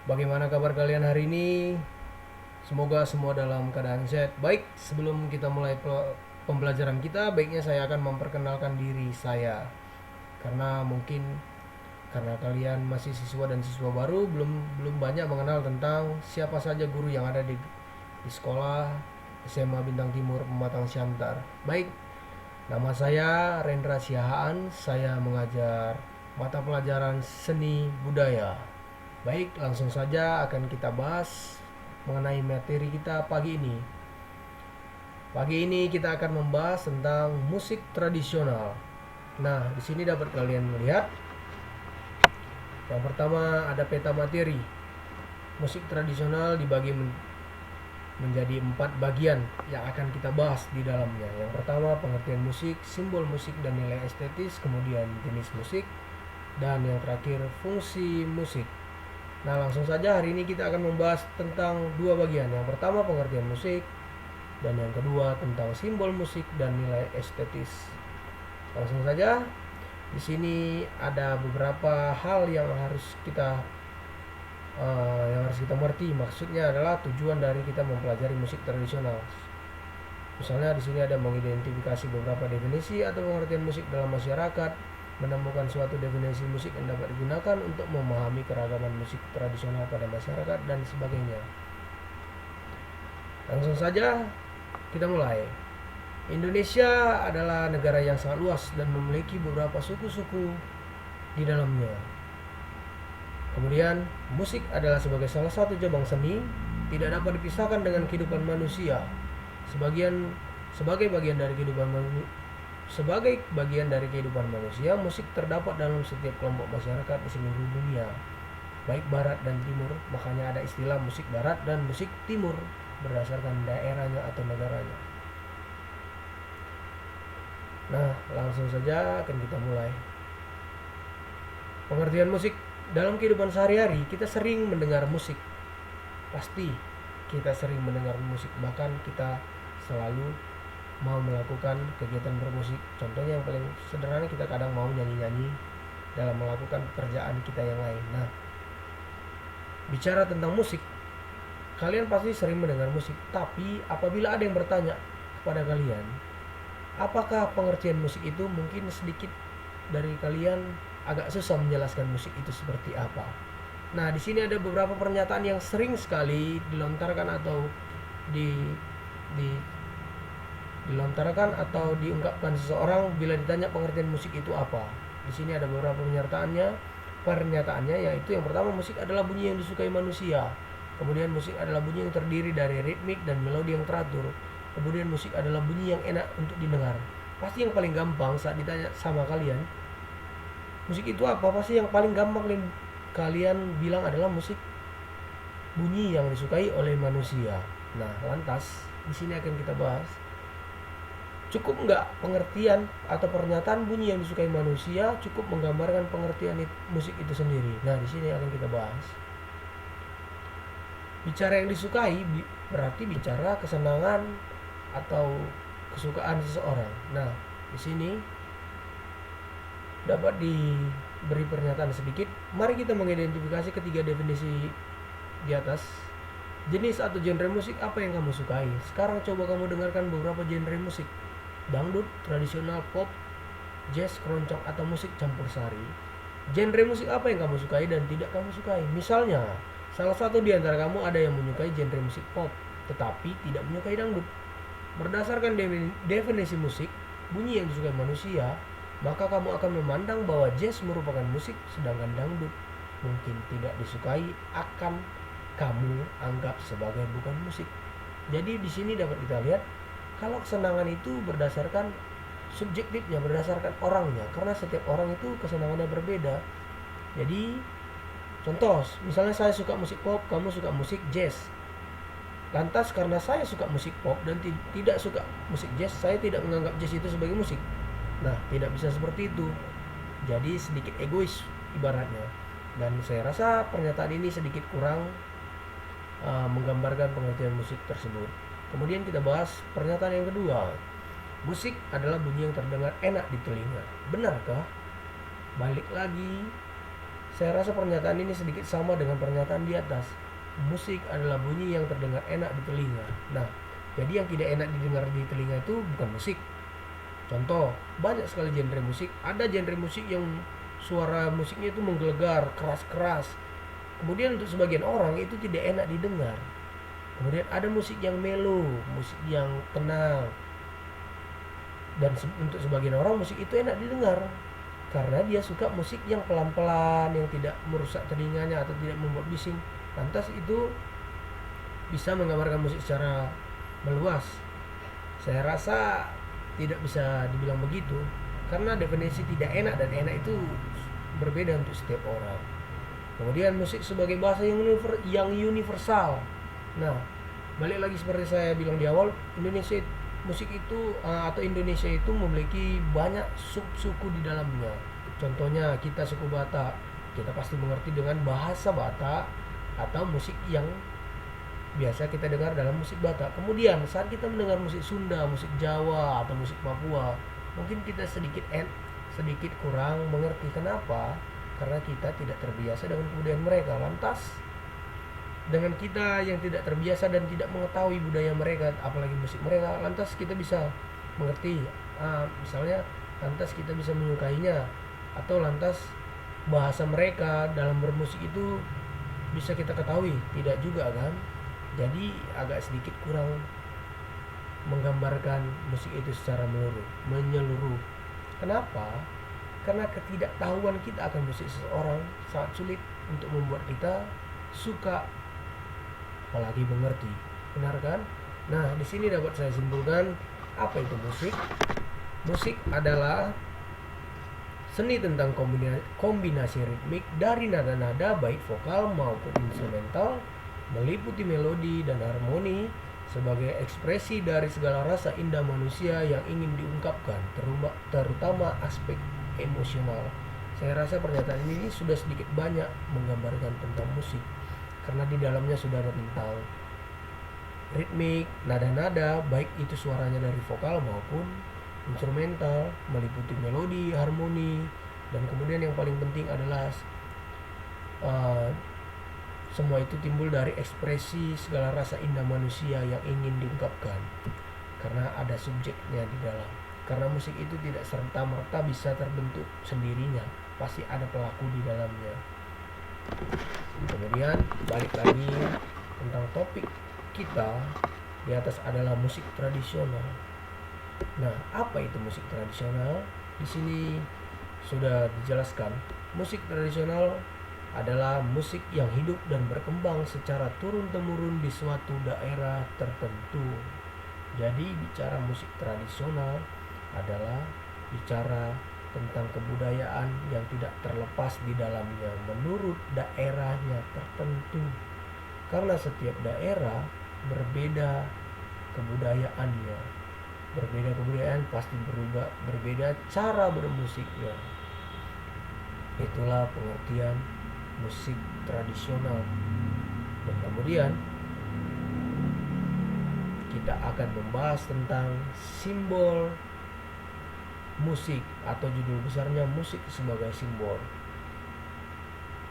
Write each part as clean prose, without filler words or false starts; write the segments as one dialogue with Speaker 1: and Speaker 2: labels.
Speaker 1: Bagaimana kabar kalian hari ini? Semoga semua dalam keadaan sehat. Baik, sebelum kita mulai pembelajaran kita, baiknya saya akan memperkenalkan diri saya. Karena kalian masih siswa dan siswa baru, belum belum banyak mengenal tentang siapa saja guru yang ada di sekolah SMA Bintang Timur Pematang Siantar. Baik, nama saya Rendra Siahaan, saya mengajar mata pelajaran seni budaya. Baik, langsung saja akan kita bahas mengenai materi kita pagi ini. Pagi ini kita akan membahas tentang musik tradisional. Nah, di sini dapat kalian melihat. Yang pertama ada peta materi. Musik tradisional dibagi menjadi 4 bagian yang akan kita bahas di dalamnya. Yang pertama pengertian musik, simbol musik dan nilai estetis, kemudian jenis musik, dan yang terakhir fungsi musik. Nah, langsung saja hari ini kita akan membahas tentang 2 bagian. Yang pertama pengertian musik dan yang kedua tentang simbol musik dan nilai estetis. Langsung saja. Di sini ada beberapa hal yang harus kita mengerti. Maksudnya adalah tujuan dari kita mempelajari musik tradisional. Misalnya di sini ada mengidentifikasi beberapa definisi atau pengertian musik dalam masyarakat, menemukan suatu definisi musik yang dapat digunakan untuk memahami keragaman musik tradisional pada masyarakat dan sebagainya. Langsung saja kita mulai. Indonesia adalah negara yang sangat luas dan memiliki beberapa suku-suku di dalamnya. Kemudian, musik adalah sebagai salah satu cabang seni, tidak dapat dipisahkan dengan kehidupan manusia. Sebagai bagian dari kehidupan manusia, musik terdapat dalam setiap kelompok masyarakat di seluruh dunia, baik barat dan timur. Makanya ada istilah musik barat dan musik timur berdasarkan daerahnya atau negaranya. Nah, langsung saja akan kita mulai. Pengertian musik. Dalam kehidupan sehari-hari kita sering mendengar musik. Pasti kita sering mendengar musik, bahkan kita selalu mau melakukan kegiatan bermusik. Contohnya yang paling sederhana, kita kadang mau nyanyi-nyanyi dalam melakukan pekerjaan kita yang lain. Nah, bicara tentang musik, kalian pasti sering mendengar musik. Tapi apabila ada yang bertanya kepada kalian, apakah pengertian musik itu, mungkin sedikit dari kalian agak susah menjelaskan musik itu seperti apa. Nah, di sini ada beberapa pernyataan yang sering sekali dilontarkan atau dilontarkan atau diungkapkan seseorang bila ditanya pengertian musik itu apa. Di sini ada beberapa pernyataannya, yaitu yang pertama, musik adalah bunyi yang disukai manusia. Kemudian musik adalah bunyi yang terdiri dari ritmik dan melodi yang teratur. Kemudian musik adalah bunyi yang enak untuk didengar. Pasti yang paling gampang saat ditanya sama kalian, musik itu apa? Pasti yang paling gampang kalian bilang adalah musik bunyi yang disukai oleh manusia. Nah, lantas di sini akan kita bahas, cukup nggak pengertian atau pernyataan bunyi yang disukai manusia cukup menggambarkan pengertian musik itu sendiri? Nah, di sini akan kita bahas. Bicara yang disukai berarti bicara kesenangan atau kesukaan seseorang. Nah, di sini dapat diberi pernyataan sedikit. Mari kita mengidentifikasi ketiga definisi di atas. Jenis atau genre musik apa yang kamu sukai? Sekarang coba kamu dengarkan beberapa genre musik. Dangdut, tradisional, pop, jazz, keroncong, atau musik campur sari. Genre musik apa yang kamu sukai dan tidak kamu sukai? Misalnya, salah satu di antara kamu ada yang menyukai genre musik pop, tetapi tidak menyukai dangdut. Berdasarkan definisi musik, bunyi yang disukai manusia, maka kamu akan memandang bahwa jazz merupakan musik, sedangkan dangdut mungkin tidak disukai, akan kamu anggap sebagai bukan musik. Jadi di sini dapat kita lihat kalau kesenangan itu berdasarkan subjektifnya, berdasarkan orangnya, karena setiap orang itu kesenangannya berbeda. Jadi contoh, misalnya saya suka musik pop, kamu suka musik jazz. Lantas karena saya suka musik pop dan tidak suka musik jazz, saya tidak menganggap jazz itu sebagai musik. Nah, tidak bisa seperti itu. Jadi sedikit egois ibaratnya. Dan saya rasa pernyataan ini sedikit kurang menggambarkan pengertian musik tersebut. Kemudian kita bahas pernyataan yang kedua. Musik adalah bunyi yang terdengar enak di telinga. Benarkah? Balik lagi, Saya rasa pernyataan ini sedikit sama dengan pernyataan di atas. Musik adalah bunyi yang terdengar enak di telinga. Nah, jadi yang tidak enak didengar di telinga itu bukan musik. Contoh, banyak sekali genre musik. Ada genre musik yang suara musiknya itu menggelegar, keras-keras. Kemudian untuk sebagian orang itu tidak enak didengar. Kemudian ada musik yang mellow, musik yang tenang. Dan untuk sebagian orang musik itu enak didengar karena dia suka musik yang pelan-pelan, yang tidak merusak telinganya atau tidak membuat bising. Lantas itu bisa menggambarkan musik secara meluas. Saya rasa tidak bisa dibilang begitu, karena definisi tidak enak dan enak itu berbeda untuk setiap orang. Kemudian musik sebagai bahasa yang universal. Nah, balik lagi seperti saya bilang di awal, musik itu atau Indonesia itu memiliki banyak sub-suku di dalamnya. Contohnya kita suku Batak, kita pasti mengerti dengan bahasa Batak atau musik yang biasa kita dengar dalam musik Batak. Kemudian saat kita mendengar musik Sunda, musik Jawa atau musik Papua, mungkin kita sedikit kurang mengerti. Kenapa? Karena kita tidak terbiasa dengan kebudayaan mereka. Lantas dengan kita yang tidak terbiasa dan tidak mengetahui budaya mereka, apalagi musik mereka, lantas kita bisa mengerti, misalnya lantas kita bisa menyukainya, atau lantas bahasa mereka dalam bermusik itu bisa kita ketahui. Tidak juga kan? Jadi agak sedikit kurang menggambarkan musik itu secara menyeluruh. Kenapa? Karena ketidaktahuan kita akan musik seseorang sangat sulit untuk membuat kita suka, apalagi mengerti. Benar kan? Nah, di sini dapat saya simpulkan apa itu musik. Musik adalah seni tentang kombinasi ritmik dari nada-nada baik vokal maupun instrumental, meliputi melodi dan harmoni sebagai ekspresi dari segala rasa indah manusia yang ingin diungkapkan, terutama aspek emosional. Saya rasa pernyataan ini sudah sedikit banyak menggambarkan tentang musik, karena di dalamnya sudah ada tentang ritmik, nada-nada, baik itu suaranya dari vokal maupun instrumental, meliputi melodi, harmoni, dan kemudian yang paling penting adalah semua itu timbul dari ekspresi segala rasa indah manusia yang ingin diungkapkan, karena ada subjeknya di dalam. Karena musik itu tidak serta-merta bisa terbentuk sendirinya, pasti ada pelaku di dalamnya. Kemudian balik lagi tentang topik kita di atas adalah musik tradisional. Nah, apa itu musik tradisional? Di sini sudah dijelaskan. Musik tradisional adalah musik yang hidup dan berkembang secara turun-temurun di suatu daerah tertentu. Jadi bicara musik tradisional adalah bicara tentang kebudayaan yang tidak terlepas di dalamnya menurut daerahnya tertentu. Karena setiap daerah berbeda kebudayaannya. Berbeda kebudayaan pasti berbeda cara bermusiknya. Itulah pengertian musik tradisional. Dan kemudian kita akan membahas tentang simbol musik, atau judul besarnya musik sebagai simbol.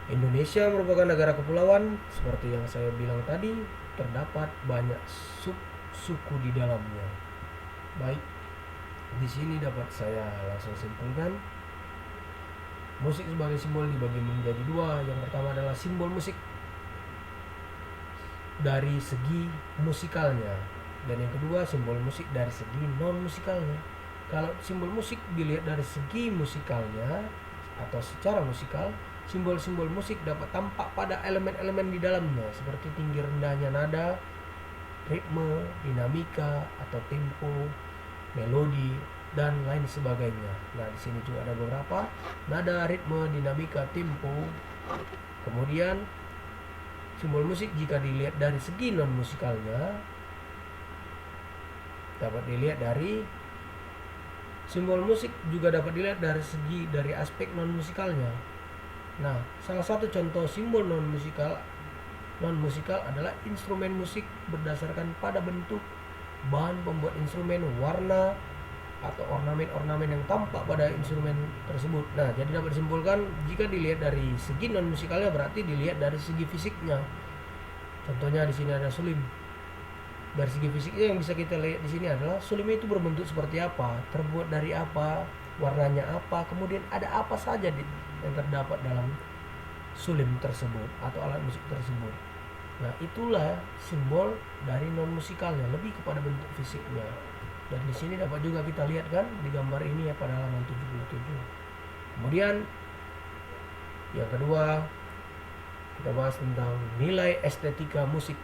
Speaker 1: Indonesia merupakan negara kepulauan, seperti yang saya bilang tadi, terdapat banyak suku di dalamnya. Baik, di sini dapat saya langsung simpulkan. Musik sebagai simbol dibagi menjadi dua. Yang pertama adalah simbol musik dari segi musikalnya, dan yang kedua simbol musik dari segi non musikalnya. Kalau simbol musik dilihat dari segi musikalnya atau secara musikal, simbol-simbol musik dapat tampak pada elemen-elemen di dalamnya seperti tinggi rendahnya nada, ritme, dinamika atau tempo, melodi, dan lain sebagainya. Nah, di sini juga ada beberapa nada, ritme, dinamika, tempo. Kemudian simbol musik jika dilihat dari segi non musikalnya dapat dilihat dari simbol musik juga dapat dilihat dari aspek non musikalnya. Nah, salah satu contoh simbol non musikal adalah instrumen musik berdasarkan pada bentuk, bahan pembuat instrumen, warna, atau ornamen-ornamen yang tampak pada instrumen tersebut. Nah, jadi dapat disimpulkan jika dilihat dari segi non musikalnya berarti dilihat dari segi fisiknya. Contohnya di sini ada sulim. Dari segi fisiknya yang bisa kita lihat di sini adalah sulim itu berbentuk seperti apa, terbuat dari apa, warnanya apa, kemudian ada apa saja yang terdapat dalam sulim tersebut atau alat musik tersebut. Nah, itulah simbol dari non musikalnya, lebih kepada bentuk fisiknya. Dan di sini dapat juga kita lihat kan di gambar ini ya pada halaman 77. Kemudian yang kedua kita bahas tentang nilai estetika musik.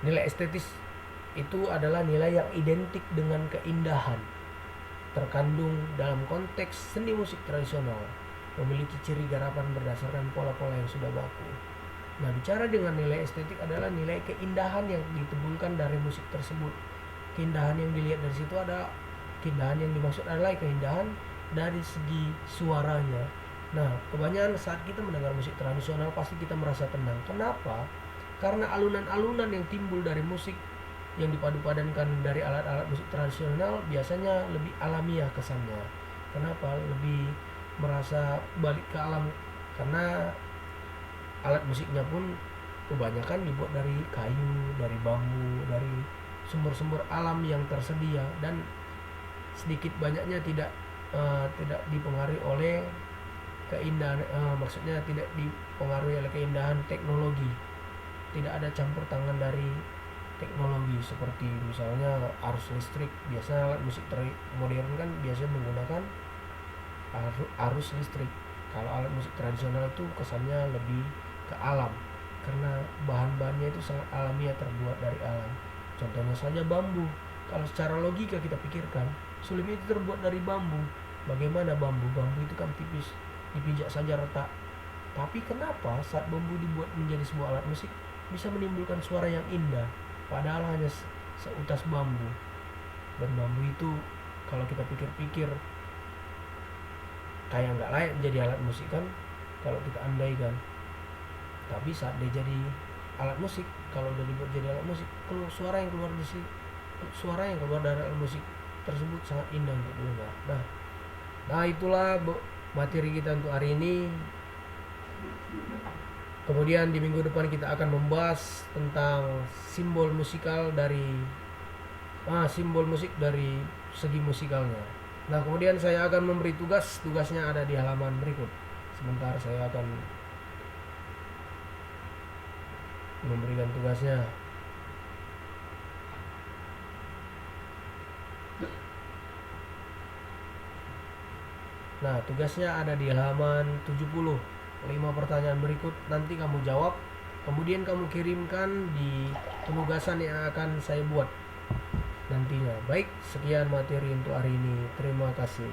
Speaker 1: Nilai estetis itu adalah nilai yang identik dengan keindahan, terkandung dalam konteks seni musik tradisional, memiliki ciri garapan berdasarkan pola-pola yang sudah baku. Nah, bicara dengan nilai estetik adalah nilai keindahan yang ditebulkan dari musik tersebut. Keindahan yang dilihat dari situ ada keindahan yang dimaksud adalah keindahan dari segi suaranya. Nah, kebanyakan saat kita mendengar musik tradisional pasti kita merasa tenang. Kenapa? Karena alunan-alunan yang timbul dari musik yang dipadu-padankan dari alat-alat musik tradisional biasanya lebih alamiah kesannya. Kenapa? Lebih merasa balik ke alam, karena alat musiknya pun kebanyakan dibuat dari kayu, dari bambu, dari sumber-sumber alam yang tersedia dan sedikit banyaknya tidak dipengaruhi oleh keindahan, maksudnya tidak dipengaruhi oleh keindahan teknologi. Tidak ada campur tangan dari teknologi seperti misalnya arus listrik. Biasa alat musik modern kan biasanya menggunakan arus listrik. Kalau alat musik tradisional itu kesannya lebih ke alam karena bahan-bahannya itu sangat alamiah, terbuat dari alam. Contohnya saja bambu. Kalau secara logika kita pikirkan, sulim itu terbuat dari bambu. Bagaimana bambu? Bambu itu kan tipis, dipijak saja retak. Tapi kenapa saat bambu dibuat menjadi sebuah alat musik bisa menimbulkan suara yang indah, padahal hanya seutas bambu. Dan bambu itu kalau kita pikir-pikir kayak nggak layak menjadi alat musik kan, kalau kita andaikan. Tapi saat dia jadi alat musik, kalau udah dibuat jadi alat musik, kalau suara yang keluar dari alat musik tersebut sangat indah untuk didengar. Nah itulah materi kita untuk hari ini. Kemudian di minggu depan kita akan membahas tentang simbol musik dari segi musikalnya. Nah, kemudian saya akan memberi tugasnya ada di halaman berikut. Sebentar saya akan memberikan tugasnya. Nah, tugasnya ada di halaman 70. 5 pertanyaan berikut nanti kamu jawab, kemudian kamu kirimkan di penugasan yang akan saya buat nantinya. Baik, sekian materi untuk hari ini. Terima kasih.